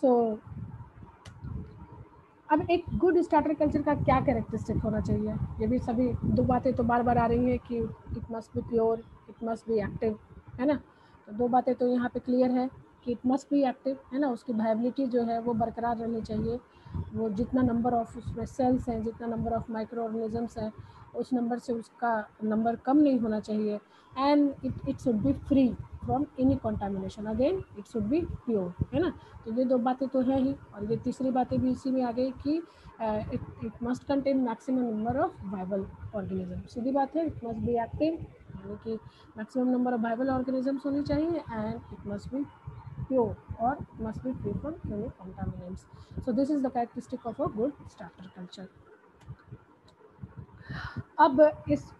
सो अब एक good starter culture का क्या कैरेक्टरिस्टिक होना चाहिए, ये भी सभी दो बातें तो बार बार आ रही हैं कि it must B pure, it must be active, है ना। तो दो बातें तो यहाँ पे क्लियर है कि इट मस्ट बी एक्टिव, है ना, उसकी वायबिलिटी जो है वो बरकरार रहनी चाहिए। वो जितना नंबर ऑफ उसमें सेल्स हैं, जितना नंबर ऑफ माइक्रो ऑर्गेनिजम्स हैं, उस नंबर से उसका नंबर कम नहीं होना चाहिए। And it should be free from any contamination, again it should be pure, है ना। तो ये दो बातें तो है ही, और ये तीसरी बातें भी इसी में आ गई कि it must contain maximum number of viable organism. सीधी बात है, इट मस्ट बी एक्टिव, यानी कि maximum number of viable organisms होनी चाहिए, and it must be pure or must be free from any contaminants. So this is the characteristic of a good starter culture. अब इस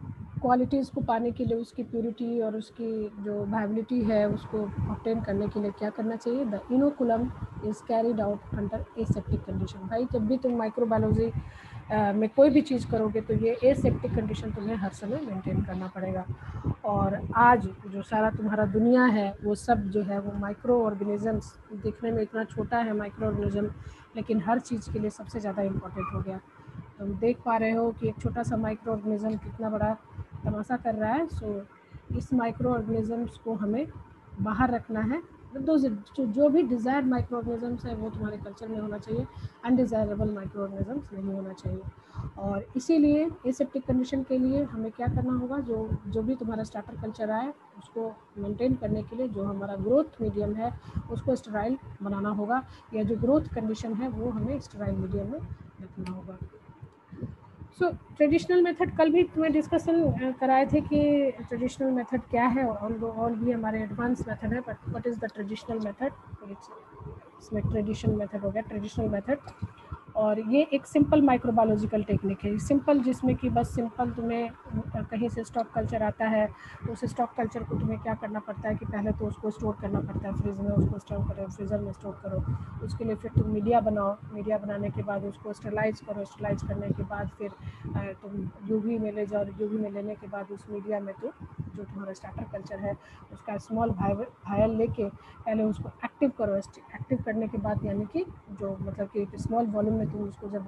qualities को पाने के लिए, उसकी प्योरिटी और उसकी जो वायबिलिटी है उसको ऑब्टेन करने के लिए क्या करना चाहिए? The inoculum is carried out under aseptic condition. भाई जब भी तुम माइक्रोबायोलॉजी में कोई भी चीज़ करोगे तो ये एसेप्टिक कंडीशन तुम्हें हर समय मेंटेन करना पड़ेगा। और आज जो सारा तुम्हारा दुनिया है वो सब जो है वो माइक्रो ऑर्गेनिजम्स, दिखने में इतना छोटा है माइक्रो ऑर्गेनिज्म, लेकिन हर चीज़ के लिए सबसे ज़्यादा इम्पोर्टेंट हो गया। तुम देख पा रहे हो कि एक छोटा सा माइक्रो ऑर्गेनिज्म कितना बड़ा तमाशा कर रहा है। सो इस माइक्रो ऑर्गेनिजम्स को हमें बाहर रखना है। दो जो भी डिज़ायर्ड माइक्रो ऑर्गेनिजम्स है वो तुम्हारे कल्चर में होना चाहिए, अनडिज़ायरेबल माइक्रो ऑर्गेनिजम्स नहीं होना चाहिए। और इसीलिए एसेप्टिक कंडीशन के लिए हमें क्या करना होगा, जो भी तुम्हारा स्टार्टर कल्चर आए उसको मेंटेन करने के लिए जो हमारा ग्रोथ मीडियम है उसको स्टेराइल बनाना होगा, या जो ग्रोथ कंडीशन है वो हमें स्टेराइल मीडियम में रखना होगा। सो ट्रेडिशनल मेथड कल भी तुम्हें डिस्कशन कराए थे कि ट्रेडिशनल मेथड क्या है, और भी हमारे एडवांस मेथड है, but what is the traditional method. इसमें ट्रेडिशनल मेथड हो गया, ट्रेडिशनल मेथड। और ये एक सिंपल माइक्रोबायोलॉजिकल टेक्निक है, सिंपल, जिसमें कि बस सिंपल तुम्हें कहीं से स्टॉक कल्चर आता है तो उस स्टॉक कल्चर को तुम्हें क्या करना पड़ता है कि पहले तो उसको स्टोर करना पड़ता है फ्रिज में, उसको स्टोर करो, फ्रीज़र में स्टोर करो। उसके लिए फिर तुम मीडिया बनाओ, मीडिया बनाने के बाद उसको स्टरलाइज करो, स्टरलाइज करने के बाद फिर तुम यूवी में ले जाओ, यूवी में लेने के बाद उस मीडिया में तो जो तुम्हारा स्टार्टर कल्चर है उसका स्मॉल भायल लेके पहले उसको एक्टिव करो। एक्टिव करने के बाद यानी कि जो मतलब कि एक स्मॉल वॉल्यूम में तुम उसको जब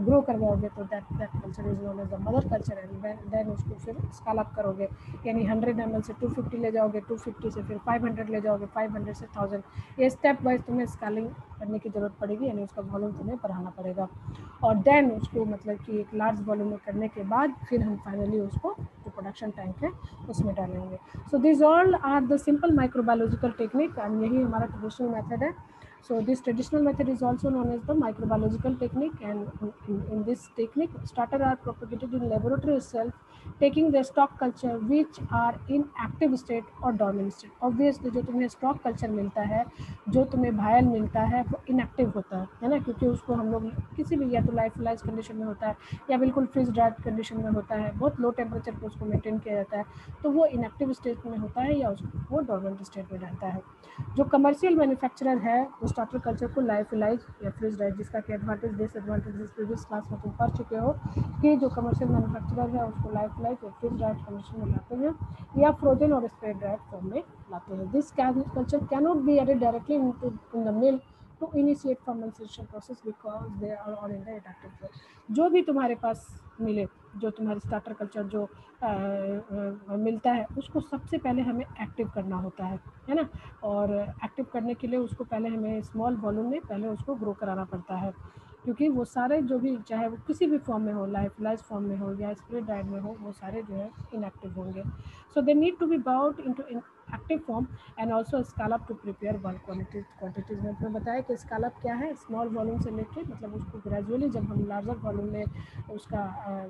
ग्रो करवाओगे तो that culture is known as the mother culture, and then उसको फिर स्केल अप करोगे, यानी 100 ml से 250 ले जाओगे, 250 से फिर 500 ले जाओगे, 500 से 1000। ये स्टेप वाइज तुम्हें स्केलिंग करने की ज़रूरत पड़ेगी, यानी उसका वॉल्यूम तुम्हें बढ़ाना पड़ेगा। और देन उसको मतलब कि एक लार्ज वॉल्यूम में करने के बाद फिर हम फाइनली उसको जो प्रोडक्शन टैंक है उसमें डालेंगे। So this all are the simple microbiological technique, and यही हमारा ट्रेडिशनल मेथड है। So this traditional method is also known as the microbiological technique, and in this technique starter are propagated in laboratory itself, taking the stock culture which are in active state or dormant state. Obviously जो तुम्हें stock culture मिलता है, जो तुम्हें भायल मिलता है वो inactive होता है ना, क्योंकि उसको हम लोग किसी भी या तो लाइफलाइज कंडीशन में होता है या बिल्कुल फ्रीज ड्राइड कंडीशन में होता है, बहुत लो टेम्परेचर पर उसको मेंटेन किया जाता है, तो वो इनएक्टिव स्टेट में होता है या उसको वो डोरमेंट स्टेट में रहता है। जो कमर्शियल मैन्युफैक्चरर है वो स्टार्टर कल्चर को लाइफलाइज या फ्रीज ड्राइड, जिसका कि एडवांटेज डिसएडवांटेज प्रीवियस क्लास में तुम पढ़ चुके हो कि जो कमर्शियल मैन्युफैक्चरर है उसको लाइफलाइज या फ्रीज ड्राइड कंडीशन में लाते हैं या फ्रोजन और स्प्रे ड्राइड फॉर्म में लाते हैं। This culture cannot be added directly in the mill to initiate fermentation process because they are all in the adaptive flow। जो भी तुम्हारे पास मिले, जो तुम्हारी स्टार्टर कल्चर जो मिलता है उसको सबसे पहले हमें एक्टिव करना होता है ना। और एक्टिव करने के लिए उसको पहले हमें स्मॉल वॉल्यूम में पहले उसको ग्रो कराना पड़ता है, क्योंकि वो सारे जो भी चाहे वो किसी भी फॉर्म में हो, लाइफलाइज फॉर्म में हो या स्प्रे ड्राइड में हो, वो सारे जो है इनएक्टिव होंगे। So they need to be brought into active form and also scale up to prepare bulk quantities में। तुम्हें बताया कि स्केल अप क्या है, स्मॉल वॉल्यूम से लेके मतलब उसको ग्रेजुअली जब हम लार्जर वॉल्यूम में उसका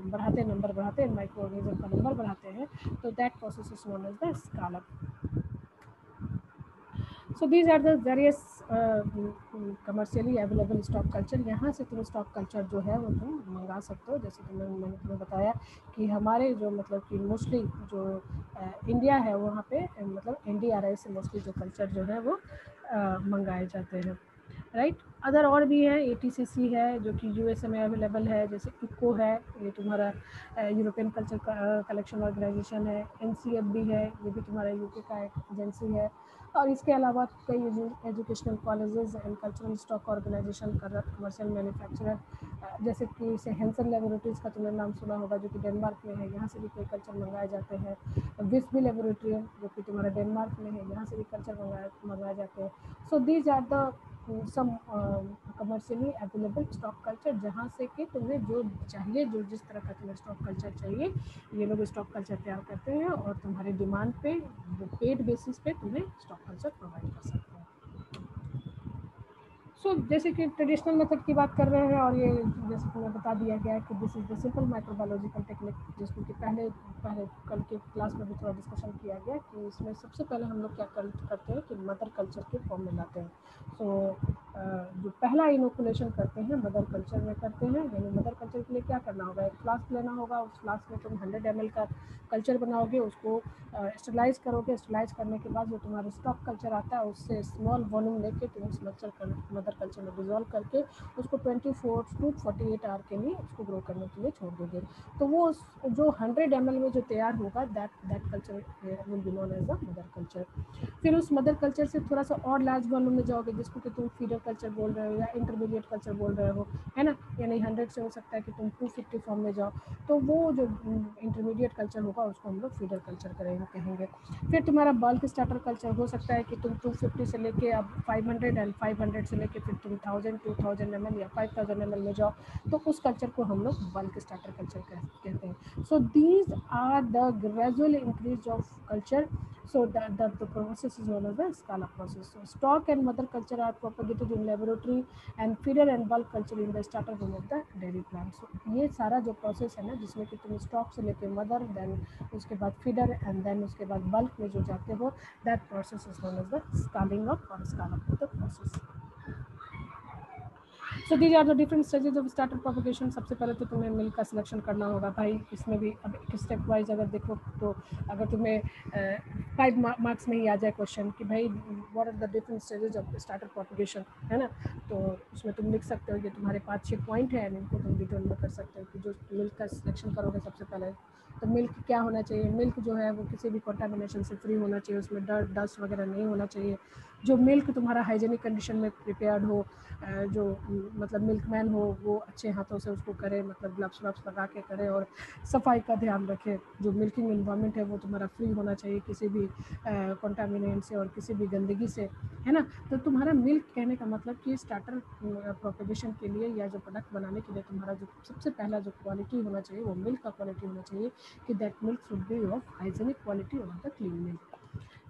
बढ़ाते नंबर बढ़ाते हैं, माइक्रो ऑर्गेनिज्म का नंबर बढ़ाते हैं, तो that process is known as the scale up. So these are the various commercially available stock culture। यहाँ से तुम स्टॉक कल्चर जो है वो तुम मंगा सकते हो। जैसे कि मैंने तुम्हें बताया कि हमारे जो मतलब कि मोस्टली जो इंडिया है वहाँ पे मतलब NDRI से मोस्टली जो कल्चर जो है वो मंगाए जाते हैं, राइट। अदर और भी है, ATCC है जो कि USA में अवेलेबल है, जैसे ICO है, ये तुम्हारा यूरोपियन कल्चर कलेक्शन ऑर्गेनाइजेशन है। NCFB है, ये भी तुम्हारा UK का एक एजेंसी है। और इसके अलावा कई educational colleges and cultural stock organisation, commercial manufacturer, जैसे कि से हैंसन लेबोरेटरीज़ का तुमने नाम सुना होगा, जो कि डेनमार्क में है, यहाँ से भी कई कल्चर मंगाए जाते हैं। विस्बी लेबोरेटरी है जो कि तुम्हारा डेनमार्क में है, यहाँ से भी कल्चर मंगाए जाते हैं। So these are the some commercially available stock culture, जहाँ से कि तुम्हें जो चाहिए, जो जिस तरह का तुम्हें स्टॉक कल्चर चाहिए, ये लोग स्टॉक कल्चर तैयार करते हैं और तुम्हारे डिमांड पे, पेड बेसिस पे तुम्हें स्टॉक कल्चर प्रोवाइड कर सकते हैं। सो जैसे कि ट्रेडिशनल मेथड की बात कर रहे हैं, और ये जैसे तुम्हें बता दिया गया है कि this is the simple microbiological technique, जिसको कि पहले पहले कल के क्लास में भी थोड़ा डिस्कशन किया गया कि इसमें सबसे पहले हम लोग क्या करते हैं कि मदर कल्चर के फॉर्म में लाते हैं। सो जो पहला इनोकुलेशन करते हैं मदर कल्चर में करते हैं, यानी मदर कल्चर के लिए क्या करना होगा, एक फ्लास्क लेना होगा, उस फ्लास्क में तुम 100 ml का कल्चर बनाओगे, उसको स्टरलाइज करोगे, स्टरलाइज करने के बाद जो तुम्हारा स्टॉक कल्चर आता है उससे स्मॉल वॉल्यूम लेके तुम उस मदर कल्चर में डिजोल्व करके उसको 24 to 48 आवर के लिए उसको ग्रो करने के लिए छोड़ दोगे। तो वो जो 100 ml में जो तैयार होगा, that culture will be known as a mother culture. फिर उस मदर कल्चर से थोड़ा सा और लार्ज वॉल्यूम में जाओगे, जिसको कि तुम फीडर कल्चर बोल रहे हो या इंटरमीडिएट कल्चर बोल रहे हो, है ना, यानी 100 से हो सकता है कि तुम 250 फॉर्म में जाओ, तो वो जो इंटरमीडिएट कल्चर होगा उसको हम लोग फीडर कल्चर कहेंगे। फिर तुम्हारा बल्क स्टार्टर कल्चर हो सकता है कि तुम 250 से लेके अब 500 एंड 500 से लेके फिर तुम 1000 2000 ml या 5000 ml में जाओ, तो उस कल्चर को हम लोग बल्क स्टार्टर कल्चर कहते हैं। So these are the gradual increase of culture, so that the process is known as the scala process. So stock and mother culture are propagated in laboratory and feeder and bulk culture in the starter room of the dairy plant. So ये सारा जो process है ना, जिसमें कि तुम stock से लेके मदर, देन उसके बाद फीडर एंड देन उसके बाद बल्क में जो जाते हो, that process is known as the scaling up और scale up the process. So these are the different stages of starter propagation. सबसे पहले तो तुम्हें मिल्क का सिलेक्शन करना होगा भाई। इसमें भी अब एक स्टेप वाइज अगर देखो तो अगर तुम्हें 5 मार्क्स में ही आ जाए क्वेश्चन कि भाई what are the different stages of starter propagation, है ना, तो उसमें तुम लिख सकते हो, ये तुम्हारे 5-6 पॉइंट है, इनको तुम डिटेल में कर सकते हो कि जो मिल्क का सिलेक्शन करोगे सबसे पहले तो मिल्क क्या होना चाहिए। मिल्क जो है वो किसी भी कंटामिनेशन से फ्री होना चाहिए, उसमें डस्ट वगैरह नहीं होना चाहिए। जो मिल्क तुम्हारा हाइजेनिक कंडीशन में प्रिपेयर्ड हो, जो मतलब मिल्कमैन हो वो अच्छे हाथों से उसको करे, मतलब ग्लव्स व्लव्स लगा के करे और सफाई का ध्यान रखे। जो मिल्किंग इन्वायरमेंट है वो तुम्हारा फ्री होना चाहिए किसी भी कंटामिनेंट से और किसी भी गंदगी से, है ना। तो तुम्हारा मिल्क कहने का मतलब कि स्टार्टर प्रोपगेशन के लिए या जो प्रोडक्ट बनाने के लिए तुम्हारा जो सबसे पहला जो क्वालिटी होना चाहिए वो मिल्क का क्वालिटी होना चाहिए कि that milk should be of hygienic quality और द क्लीन मिल्क।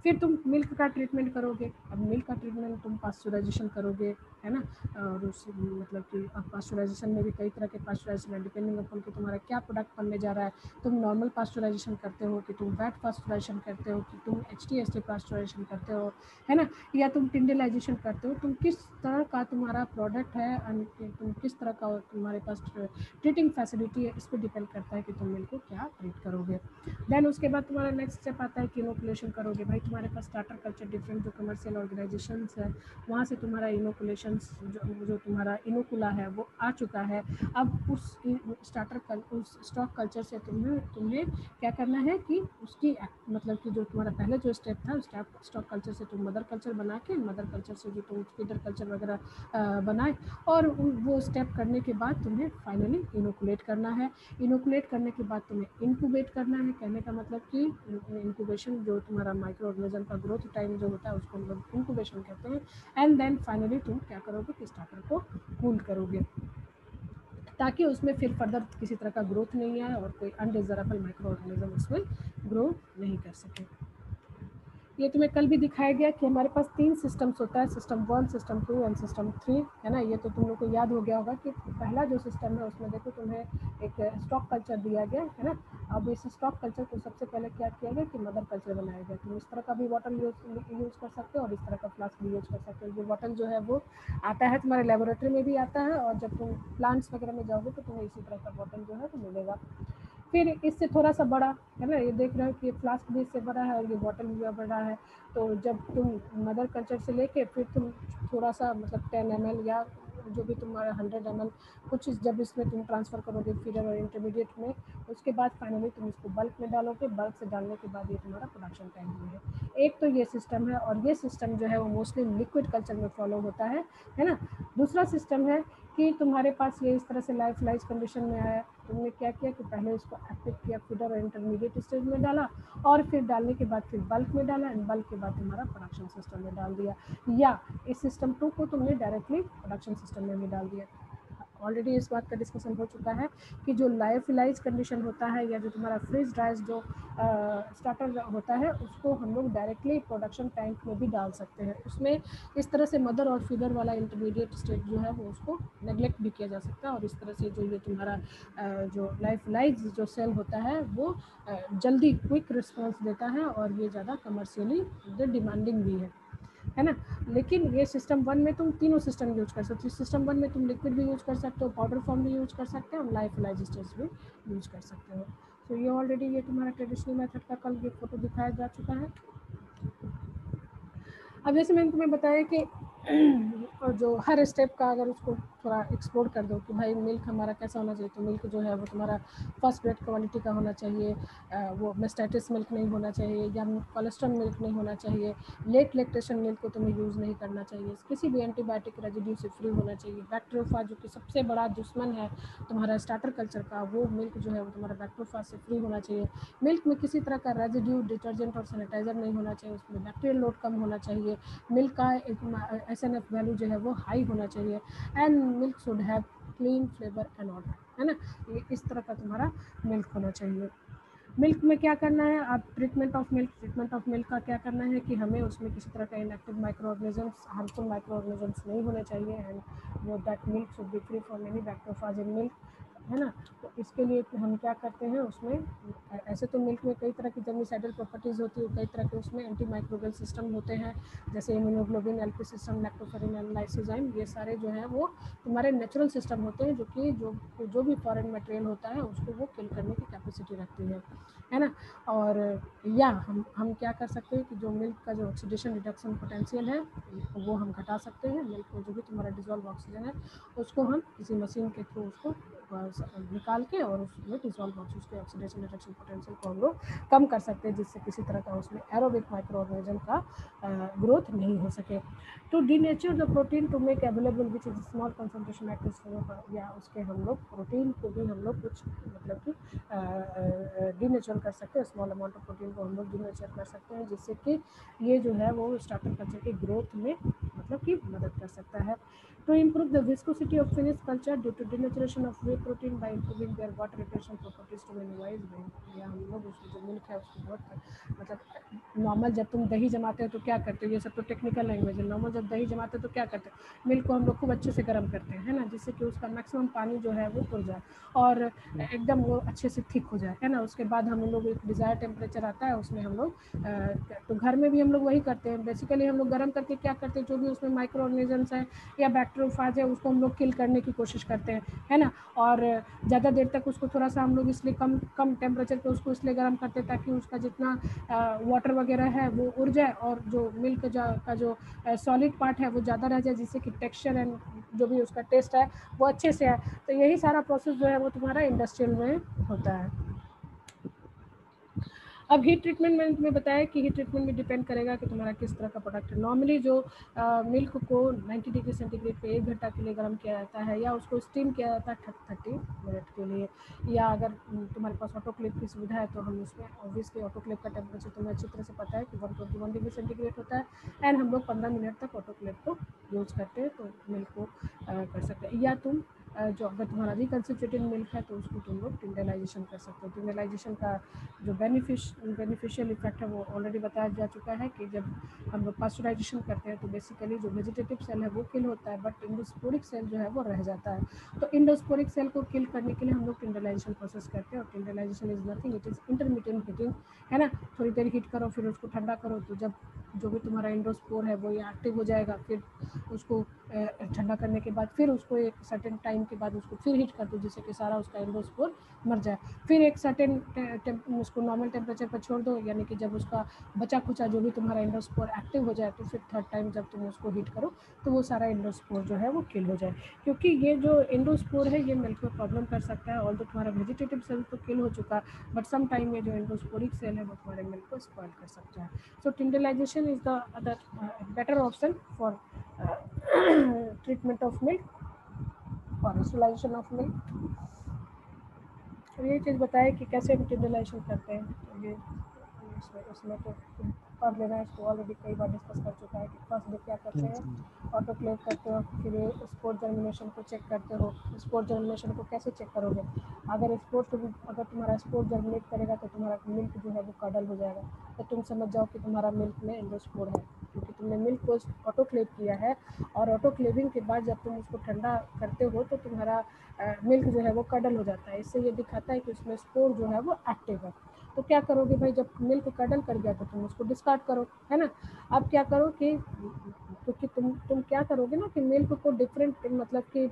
फिर तुम मिल्क का ट्रीटमेंट करोगे। अब मिल्क का ट्रीटमेंट तुम पास्चराइजेशन करोगे, है ना, और उस मतलब कि पास्चराइजेशन में भी कई तरह के पास्चराइजेशन है, डिपेंडिंग अपन कि तुम्हारा क्या प्रोडक्ट बनने जा रहा है। तुम नॉर्मल पास्चराइजेशन करते हो कि तुम वेट पास्चराइजेशन करते हो कि तुम HT/ST पास्चराइजेशन करते हो, है ना, या तुम टिंडलाइजेशन करते हो। तुम किस तरह का तुम्हारा प्रोडक्ट है और तुम किस तरह का तुम्हारे पास ट्रीटिंग फैसिलिटी है, इस पर डिपेंड करता है कि तुम मिल्क को क्या ट्रीट करोगे। देन उसके बाद तुम्हारा नेक्स्ट स्टेप आता है कि इनोकुलेशन करोगे। भाई तुम्हारे पास स्टार्टर कल्चर डिफरेंट जो कमर्शियल ऑर्गेनाइजेशंस है वहाँ से तुम्हारा इनोकुलेशंस जो तुम्हारा इनोकुला है वो आ चुका है। अब उस उस स्टॉक कल्चर से तुम्हें क्या करना है कि उसकी मतलब कि जो तुम्हारा पहले जो स्टेप था स्टॉक कल्चर से तुम मदर कल्चर बना के, मदर कल्चर से जो तुम फीडर कल्चर वगैरह बनाए, और वो स्टेप करने के बाद तुम्हें फाइनली इनोकुलेट करना है। इनोकुलेट करने के बाद तुम्हें इंक्यूबेट करना है। कहने का मतलब कि इंक्यूबेशन जो तुम्हारा माइक्रो ऑर्गेनिज्म का ग्रोथ टाइम जो होता है उसको हम लोग इंक्यूबेशन कहते हैं। एंड देन फाइनली तुम क्या करोगे कि स्टार्टर को कूल करोगे ताकि उसमें फिर फर्दर किसी तरह का ग्रोथ नहीं आए और कोई अनडिजायरेबल माइक्रो ऑर्गेनिज्म उसमें ग्रो नहीं कर सके। ये तुम्हें कल भी दिखाया गया कि हमारे पास 3 सिस्टम्स होता है, सिस्टम 1, सिस्टम 2 एंड सिस्टम 3, है ना। ये तो तुम लोग को याद हो गया होगा कि पहला जो सिस्टम है उसमें देखो तुम्हें एक स्टॉक कल्चर दिया गया है ना। अब इस स्टॉक कल्चर को सबसे पहले क्या किया गया कि मदर कल्चर बनाया गया। तुम इस तरह का भी बॉटल यूज़ कर सकते हो और इस तरह का फ्लास्क भी यूज़ कर सकते हो। ये बॉटल जो है वो आता है तुम्हारे लेबोरेटरी में भी आता है, और जब तुम प्लांट्स वगैरह में जाओगे तो तुम्हें इसी तरह का बॉटल जो है वो मिलेगा। फिर इससे थोड़ा सा बड़ा, है ना, ये देख रहे हो कि फ्लास्क भी इससे बड़ा है और ये बॉटल भी बड़ा है। तो जब तुम मदर कल्चर से लेके फिर तुम थोड़ा सा मतलब 10 ml या जो भी तुम्हारा 100 ml कुछ जब इसमें तुम ट्रांसफ़र करोगे फीडर और इंटरमीडिएट में, उसके बाद फाइनली तुम इसको बल्क में डालोगे। बल्क से डालने के बाद ये तुम्हारा प्रोडक्शन टैंक में है। एक तो ये सिस्टम है, और ये सिस्टम जो है वो मोस्टली लिक्विड कल्चर में फॉलो होता है ना। दूसरा सिस्टम है कि तुम्हारे पास ये इस तरह से लाइफ कंडीशन में आया, तुमने क्या किया कि पहले इसको एक्टिव किया, फीडर और इंटरमीडिएट स्टेज में डाला, और फिर डालने के बाद फिर बल्क में डाला, एंड बल्क के बाद तुम्हारा प्रोडक्शन सिस्टम में डाल दिया, या इस सिस्टम 2 को तुमने डायरेक्टली प्रोडक्शन सिस्टम में भी डाल दिया। ऑलरेडी इस बात का डिस्कशन हो चुका है कि जो लायोफिलाइज कंडीशन होता है, या जो तुम्हारा फ्रीज ड्राइज जो स्टार्टर होता है, उसको हम लोग डायरेक्टली प्रोडक्शन टैंक में भी डाल सकते हैं। उसमें इस तरह से मदर और फीडर वाला इंटरमीडिएट स्टेज जो है वो उसको नेग्लेक्ट भी किया जा सकता है, और इस तरह से जो ये तुम्हारा जो लायोफिलाइज जो सेल होता है वो जल्दी क्विक रिस्पॉन्स देता है, और ये ज़्यादा कमर्शियली डिमांडिंग भी है ना। लेकिन ये सिस्टम 1 में तुम तीनों सिस्टम यूज कर सकते हो। सिस्टम 1 में तुम लिक्विड भी यूज कर सकते हो, पाउडर फॉर्म भी यूज कर सकते हो, और लायोफिलाइज स्टेज भी यूज कर सकते हो। तो ये ऑलरेडी ये तुम्हारा ट्रेडिशनल मेथड का कल ये फोटो दिखाया जा चुका है। अब जैसे मैंने तुम्हें बताया कि और जो हर स्टेप का अगर उसको थोड़ा एक्सप्लोर कर दो कि भाई मिल्क हमारा कैसा होना चाहिए, तो मिल्क जो है वो तुम्हारा फर्स्ट ग्रेड क्वालिटी का होना चाहिए, वो मेस्टाइटिस मिल्क नहीं होना चाहिए, या कोलेस्ट्रॉल मिल्क नहीं होना चाहिए, लेट लैक्टेशन मिल्क को तुम्हें यूज़ नहीं करना चाहिए, किसी भी एंटीबायोटिक रेजिड्यू से फ्री होना चाहिए। बैक्टीरियोफाज जो कि सबसे बड़ा दुश्मन है तुम्हारा स्टार्टर कल्चर का, वो मिल्क जो है वो तुम्हारा बैक्टीरियोफाज से फ्री होना चाहिए। मिल्क में किसी तरह का रेजिड्यू, डिटर्जेंट और सैनिटाइजर नहीं होना चाहिए, उसमें बैक्टीरियल लोड कम होना चाहिए, मिल्क का SNF वैल्यू जो है वो हाई होना चाहिए, and milk should have clean flavour and order, है ना। ये इस तरह का तुम्हारा मिल्क होना चाहिए। मिल्क में क्या करना है, आप ट्रीटमेंट ऑफ मिल्क का क्या करना है कि हमें उसमें किसी तरह का inactive micro organisms, harmful micro organisms नहीं होने चाहिए, एंड वो that milk should be free from any bacteriophage in milk, है ना। तो इसके लिए हम क्या करते हैं उसमें, ऐसे तो मिल्क में कई तरह की जर्मिसाइडल प्रॉपर्टीज़ होती है, कई तरह के उसमें एंटी माइक्रोबियल सिस्टम होते हैं, जैसे immunoglobulin, LP system, lactoferrin and lysozyme, ये सारे जो हैं वो तुम्हारे नेचुरल सिस्टम होते हैं, जो कि जो भी फॉरेन मटेरियल होता है उसको वो किल करने की कैपेसिटी रखती है ना। और या हम क्या कर सकते हैं कि जो मिल्क का जो ऑक्सीडेशन रिडक्शन पोटेंशियल है वो हम घटा सकते हैं। मिल्क में जो भी तुम्हारा डिजॉल्व ऑक्सीजन है उसको हम किसी मशीन के थ्रू उसको निकाल के, और उसमें डिजॉल्व उसके ऑक्सीडेशन रिडक्शन पोटेंशियल को हम लोग कम कर सकते हैं, जिससे किसी तरह का उसमें एरोबिक माइक्रो ऑर्गेनिज्म का ग्रोथ नहीं हो सके। To denature the protein to make available which is small concentration active, या उसके हम लोग प्रोटीन को भी हम लोग कुछ मतलब कि डीनेचर कर सकते हैं, स्मॉल अमाउंट ऑफ प्रोटीन को हम लोग डीनेचर कर सकते हैं, जिससे कि ये जो है वो स्टार्टर कल्चर की ग्रोथ में मतलब कि मदद कर सकता है। To improve the viscosity of finished culture due to denaturation of whey protein by improving their water retention properties to minimize whey, या हम लोग उसकी जो मिल्क है उसको बहुत मतलब नॉर्मल जब तुम दही जमाते हो तो क्या करते हो, ये सब तो टेक्निकल लैंग्वेज है। नॉर्मल जब दही जमाते हो तो क्या करते हो, मिल्क को हम लोग खूब अच्छे से गर्म करते हैं, है ना, जिससे कि उसका मैक्सिमम पानी जो है वो उड़ जाए और एकदम वो अच्छे से थिक हो जाए, है ना। उसके बाद हम लोग एक डिज़ायर टेम्परेचर आता है उसमें हम लोग तो घर में भी हम लोग वही करते हैं बेसिकली, हम लोग गर्म करके क्या करते हैं, जो भी उसमें माइक्रो ऑर्गेनिजम्स हैं या बैक्टीरियोफाज है उसको हम लोग किल करने की कोशिश करते हैं, है ना। और ज़्यादा देर तक उसको थोड़ा सा हम लोग इसलिए कम टेम्परेचर पे उसको इसलिए गर्म करते हैं ताकि उसका जितना वाटर वगैरह है वो उड़ जाए, और जो मिल्क का जो सॉलिड पार्ट है वो ज़्यादा रह जाए, जिससे कि टेक्सचर एंड जो भी उसका टेस्ट है वो अच्छे से आए। तो यही सारा प्रोसेस जो है वो तुम्हारा इंडस्ट्रियल में होता है। अब हीट ट्रीटमेंट मैंने तुम्हें बताया कि हीट ट्रीटमेंट में डिपेंड करेगा कि तुम्हारा किस तरह का प्रोडक्ट है। नॉर्मली जो मिल्क को 90 डिग्री सेंटीग्रेड पे 1 घंटा के लिए गर्म किया जाता है, या उसको स्टीम किया जाता है 30 मिनट के लिए, या अगर तुम्हारे पास ऑटोक्लेव की सुविधा है तो हम उसमें ऑब्वियसली ऑटोक्लेव का टेम्परेचर तुम्हें अच्छी तरह से पता है कि 121 डिग्री सेंटीग्रेड होता है, एंड हम लोग 15 मिनट तक ऑटोक्लेव को यूज़ करते हैं, तो मिल्क को कर सकते हैं। या तुम जो अगर तुम्हारा रिकन्सिस्टेंट मिल्क है तो उसको तुम लोग टिंडलाइजेशन कर सकते हो। टिंडलाइजेशन का जो बेनिफिशियल इफेक्ट है वो ऑलरेडी बताया जा चुका है कि जब हम लोग पास्चराइजेशन करते हैं तो बेसिकली जो वेजिटेटिव सेल है वो किल होता है, बट इंडोस्पोरिक सेल जो है वो रह जाता है। तो इंडोस्पोरिक सेल को किल करने के लिए हम लोग टिंडलाइजेशन प्रोसेस करते हैं, और tyndallization is nothing, it is intermediate heating, है ना। थोड़ी देर हीट करो फिर उसको ठंडा करो, तो जब जो भी तुम्हारा इंडोस्पोर है वो ये एक्टिव हो जाएगा, फिर उसको ठंडा करने के बाद फिर उसको एक सर्टेन टाइम के बाद उसको फिर हीट कर दो जिससे कि सारा उसका एंडोस्पोर मर जाए। फिर एक सर्टेन उसको नॉर्मल टेम्परेचर पर छोड़ दो, यानी कि जब उसका बचा खुचा जो भी तुम्हारा एंडोस्पोर एक्टिव हो जाए तो फिर थर्ड टाइम जब तुम उसको हीट करो तो वो सारा एंडोस्पोर जो है वो किल हो जाए। क्योंकि ये जो एंडोस्पोर है ये मिल्क में प्रॉब्लम कर सकता है, और तो तुम्हारा वेजिटेटिव सेल तो किल हो चुका, बट सम टाइम ये जो एंडोस्पोरिक सेल है वो तुम्हारे मिल्क को स्पॉइल कर सकता है। So tyndallization is the other better option for treatment of milk और स्टरलाइजेशन ऑफ मिल्क। ये चीज़ बताए कि कैसे हम टिंडरलाइजेशन करते हैं, तो ये उसमें तो पढ़ लेना है, इसको ऑलरेडी कई बार डिस्कस कर चुका है कि फर्स्ट डे क्या करते हैं, ऑटोक्लेव करते हो, फिर स्पोर जर्मिनेशन को चेक करते हो। स्पोर जर्मिनेशन को कैसे चेक करोगे, अगर तुम्हारा स्पोर जर्मिनेट करेगा तो तुम्हारा मिल्क जो है वो कडल हो जाएगा, तो तुम समझ जाओ कि तुम्हारा मिल्क में एंडोस्पोर है, क्योंकि तुमने मिल्क को ऑटोक्लेव किया है, और ऑटोक्लेविंग के बाद जब तुम उसको ठंडा करते हो तो तुम्हारा मिल्क जो है वो कडल हो जाता है। इससे ये दिखाता है कि उसमें स्पोर जो है वो एक्टिव है। तो क्या करोगे भाई, जब मिल्क कडल कर गया तो तुम उसको डिस्कार्ड करो, है ना। अब क्या करो कि क्योंकि तुम क्या करोगे ना कि मिल्क को डिफरेंट मतलब कि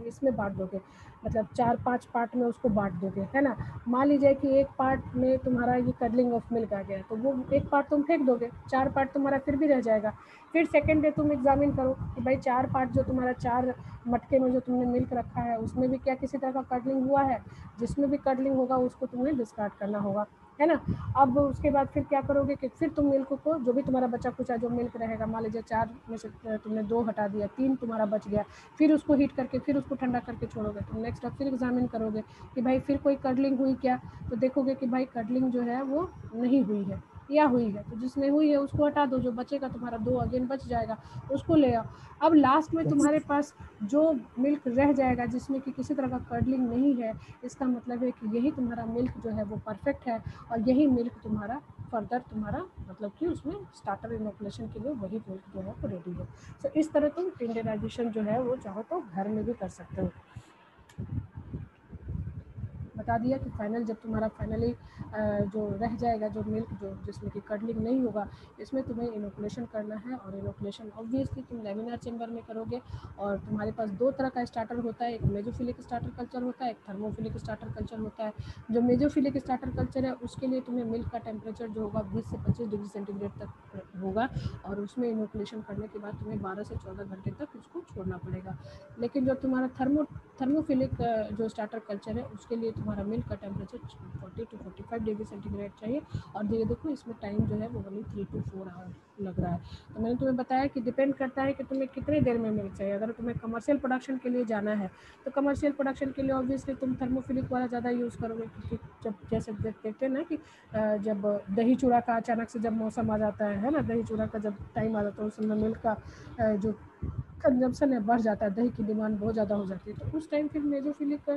इसमें बांट दोगे, मतलब 4-5 पार्ट में उसको बांट दोगे, है ना। मान लीजिए कि एक पार्ट में तुम्हारा ये कडलिंग ऑफ मिल्क आ गया, तो वो एक पार्ट तुम फेंक दोगे, 4 पार्ट तुम्हारा फिर भी रह जाएगा। फिर सेकेंड डे तुम एग्जामिन करो कि भाई 4 पार्ट जो तुम्हारा 4 मटके में जो तुमने मिल्क रखा है उसमें भी क्या किसी तरह का कडलिंग हुआ है, जिसमें भी कडलिंग होगा उसको तुम्हें डिस्कार्ड करना होगा, है ना। अब उसके बाद फिर क्या करोगे कि फिर तुम मिल्क को जो भी तुम्हारा बचा कुचा जो मिल्क रहेगा, मान लीजिए 4 में से तुमने 2 हटा दिया, 3 तुम्हारा बच गया, फिर उसको हीट करके फिर उसको ठंडा करके छोड़ोगे। तुम नेक्स्ट फिर एग्जामिन करोगे कि भाई फिर कोई कडलिंग हुई क्या, तो देखोगे कि भाई कडलिंग जो है वो नहीं हुई है या हुई है, तो जिसमें हुई है उसको हटा दो, जो बचेगा तुम्हारा 2 अगेन बच जाएगा, उसको ले आओ। अब लास्ट में तुम्हारे पास जो मिल्क रह जाएगा जिसमें कि किसी तरह का कर्डलिंग नहीं है, इसका मतलब है कि यही तुम्हारा मिल्क जो है वो परफेक्ट है, और यही मिल्क तुम्हारा फर्दर तुम्हारा मतलब कि उसमें स्टार्टर इनोकुलेशन के लिए वही मिल्क जो है वो रेडी है। सो इस तरह तुम टेंडराइजेशन जो है वो चाहो तो घर में भी कर सकते हो। बता दिया कि फाइनल जब तुम्हारा फाइनली जो रह जाएगा जो मिल्क जो जिसमें कि कडलिंग नहीं होगा, इसमें तुम्हें इनोकुलेशन करना है, और इनोकुलेशन ऑब्वियसली तुम लेमिनार चेंबर में करोगे। और तुम्हारे पास 2 तरह का स्टार्टर होता है, एक मेजोफिलिक स्टार्टर कल्चर होता है, एक थर्मोफिलिक स्टार्टर कल्चर होता है। जो मेजोफिलिक स्टार्टर कल्चर है उसके लिए तुम्हें मिल्क का टेम्परेचर जो होगा 20 से 25 डिग्री सेंटीग्रेड तक होगा, और उसमें इनोकुलेशन करने के बाद तुम्हें 12 से 14 घंटे तक उसको छोड़ना पड़ेगा। लेकिन जो तुम्हारा थर्मोफिलिक जो स्टार्टर कल्चर है उसके लिए तुम्हारा मिल्क का टेम्परेचर 40 to 45 डिग्री सेंटीग्रेड चाहिए, और ये देखो इसमें टाइम जो है वो ओनली 3 to 4 आवर लग रहा है। तो मैंने तुम्हें बताया कि डिपेंड करता है कि तुम्हें कितने देर में मिल्क चाहिए। अगर तुम्हें कमर्शियल प्रोडक्शन के लिए जाना है तो कमर्शियल प्रोडक्शन के लिए ऑब्वियसली तुम थर्मोफिलिक वाला ज़्यादा यूज़ करोगे, क्योंकि जब जैसे देखते हैं ना कि जब दही चूड़ा का अचानक से जब मौसम आ जाता है ना, दही चूड़ा का जब टाइम आ जाता है उस समय मिल्क का जो कंजम्पशन है बढ़ जाता है, दही की डिमांड बहुत ज़्यादा हो जाती है, तो उस टाइम फिर मेजोफिलिक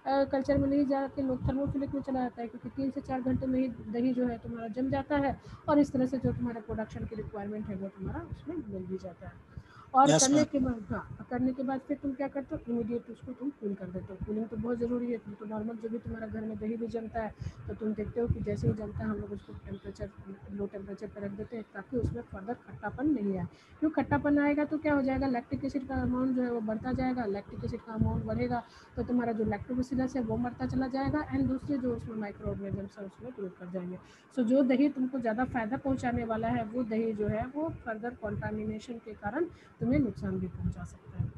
कल्चर में नहीं जा के लोग थर्मोफिलिक में चला जाता है, क्योंकि 3 से 4 घंटे में ही दही जो है तुम्हारा जम जाता है, और इस तरह से जो तुम्हारा प्रोडक्शन की रिक्वायरमेंट है वो तुम्हारा उसमें मिल भी जाता है। और यस करने मैम। के बाद करने के बाद फिर तुम क्या करते हो, इमीडिएट उसको तुम कूल कर देते हो। कूलिंग तो बहुत ज़रूरी है, तुम तो नॉर्मल जो भी तुम्हारा घर में दही भी जमता है तो तुम देखते हो कि जैसे ही जमता है हम लोग उसको टेम्परेचर लो टेम्परेचर पर रख देते हैं, ताकि उसमें फर्दर खट्टापन नहीं आए। क्यों खट्टापन आएगा तो क्या हो जाएगा, लैक्टिक एसिड का अमाउंट जो है वो बढ़ता जाएगा, लैक्टिक एसिड का अमाउंट बढ़ेगा तो तुम्हारा जो लैक्टोबैसिलस है वो मरता चला जाएगा, एंड दूसरे जो उसमें माइक्रो ऑर्गेनिजम्स है उसमें ग्रो कर जाएंगे। सो जो दही तुमको ज़्यादा फ़ायदा पहुँचाने वाला है वो दही जो है वो फर्दर कॉन्टामिनेशन के कारण तुम्हें नुकसान भी पहुँचा सकता है।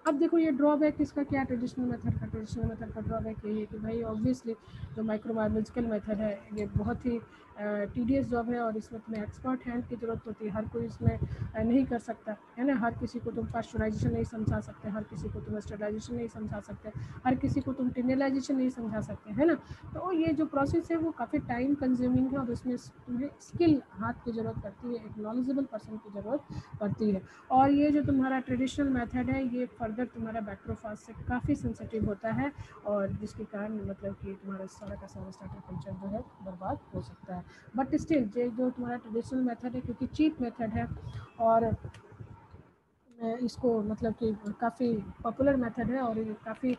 अब देखो ये ड्रॉबैक इसका क्या, ट्रेडिशनल मेथड का ड्रॉबैक यही है कि भाई ऑब्वियसली जो माइक्रोबायोलॉजिकल मेथड है ये बहुत ही टीडियस जॉब है, और इसमें तुम्हें एक्सपर्ट हैंड की ज़रूरत होती है। हर कोई इसमें नहीं कर सकता है ना, हर किसी को तुम पास्चुराइजेशन नहीं समझा सकते, हर किसी को तुम स्टरलाइजेशन नहीं समझा सकते, हर किसी को तुम टिनलाइजेशन नहीं समझा सकते, है ना। तो ये जो प्रोसेस है वो काफ़ी टाइम कंज्यूमिंग है, और इसमें तुम्हें स्किल हाथ की ज़रूरत पड़ती है, एक नॉलेजेबल पर्सन की ज़रूरत पड़ती है। और ये जो तुम्हारा ट्रेडिशनल मेथड है ये फर्दर तुम्हारा बैक्टरोफाज से काफ़ी सेंसिटिव होता है, और जिसके कारण मतलब कि तुम्हारा सारा का सारा स्टार्टर कल्चर जो है बर्बाद हो सकता है। बट स्टिल जो तुम्हारा ट्रेडिशनल मेथड है क्योंकि चीप मेथड है, और इसको मतलब कि काफ़ी पॉपुलर मेथड है, और ये काफ़ी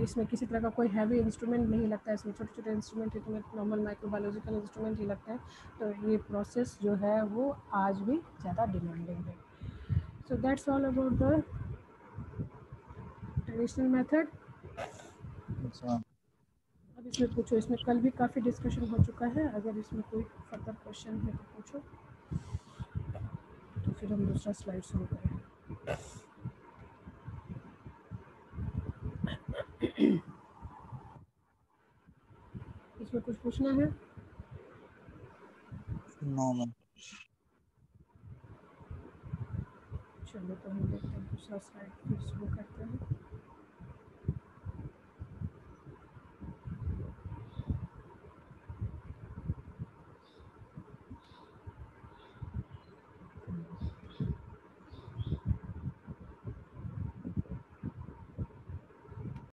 इसमें किसी तरह का कोई हैवी इंस्ट्रूमेंट नहीं लगता है, इसमें छोटे छोटे इंस्ट्रूमेंट ही तुम्हें नॉर्मल माइक्रोबायोलॉजिकल इंस्ट्रूमेंट ही लगते हैं, तो ये प्रोसेस जो है वो आज भी ज़्यादा डिमांडिंग है। So that's all about the traditional method. अब इसमें पूछो, इसमें कल भी काफ़ी डिस्कशन हो चुका है, अगर इसमें कोई फर्दर क्वेश्चन है तो पूछो, तो फिर हम दूसरा स्लाइड शुरू करें। इसमें कुछ पूछना है? No ma'am. चलो तो हम देखते हैं दूसरा स्लाइड फिर शुरू करते हैं।